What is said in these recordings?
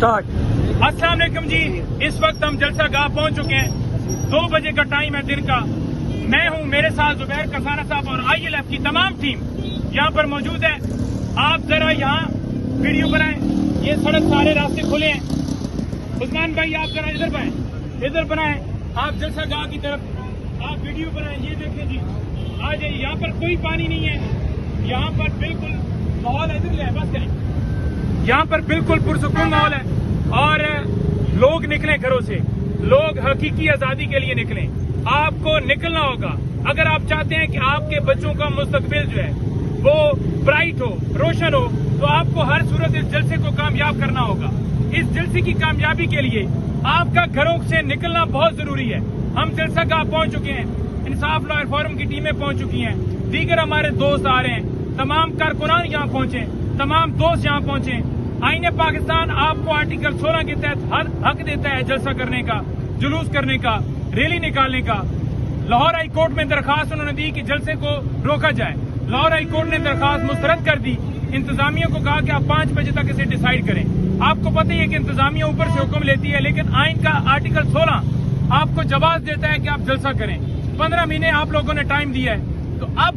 अस्सलाम वालेकुम जी। इस वक्त हम जलसा गाह पहुंच चुके हैं। 2 बजे का टाइम है दिन का। मैं हूं, मेरे साथ जुबैर कसाना साहब और ILF की तमाम टीम यहां पर मौजूद है। आप जरा यहां वीडियो बनाएं। ये सड़क सारे रास्ते खुले हैं। उस्मान भाई आप जरा इधर बनाएं। आप जलसा गाह की तरफ आप वीडियो बनाएं। ये देखें जी, आ जाइए। यहाँ पर कोई पानी नहीं है। यहाँ पर बिल्कुल माहौल इधर ले बस करें। यहाँ पर बिल्कुल पुरसुकून माहौल है और लोग निकले घरों से। लोग हकीकी आजादी के लिए निकले। आपको निकलना होगा अगर आप चाहते हैं कि आपके बच्चों का मुस्तकबिल जो है वो ब्राइट हो, रोशन हो, तो आपको हर सूरत इस जलसे को कामयाब करना होगा। इस जलसे की कामयाबी के लिए आपका घरों से निकलना बहुत जरूरी है। हम जलसा गाह पहुंच चुके हैं। इंसाफ लॉयर फोरम की टीमें पहुंच चुकी हैं। दीगर हमारे दोस्त आ रहे हैं। तमाम कारकुनान यहाँ पहुंचे, तमाम दोस्त यहाँ पहुंचे। आईने पाकिस्तान आपको आर्टिकल 16 के तहत हक देता है जलसा करने का, जुलूस करने का, रैली निकालने का। लाहौर हाई कोर्ट में दरखास्त उन्होंने दी कि जलसे को रोका जाए। लाहौर हाई कोर्ट ने दरखास्त मुस्तरद कर दी। इंतजामिया को कहा कि आप 5 बजे तक इसे डिसाइड करें। आपको पता ही है कि इंतजामिया ऊपर से हुक्म लेती है, लेकिन आइन का आर्टिकल 16 आपको जवाब देता है कि आप जलसा करें। 15 महीने आप लोगों ने टाइम दिया है, तो अब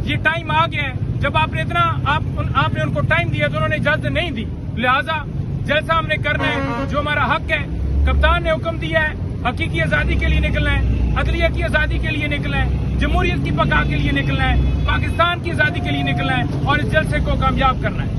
ये टाइम आ गया है। जब आपने आपने उनको टाइम दिया तो उन्होंने इजाजत नहीं दी, लिहाजा जलसा हमने करना है, जो हमारा हक है। कप्तान ने हुक्म दिया है, हकीकी आजादी के लिए निकलना है, अदलिया की आजादी के लिए निकलना है, जमहूरियत की बका के लिए निकलना है, पाकिस्तान की आजादी के लिए निकलना है और इस जलसे को कामयाब करना है।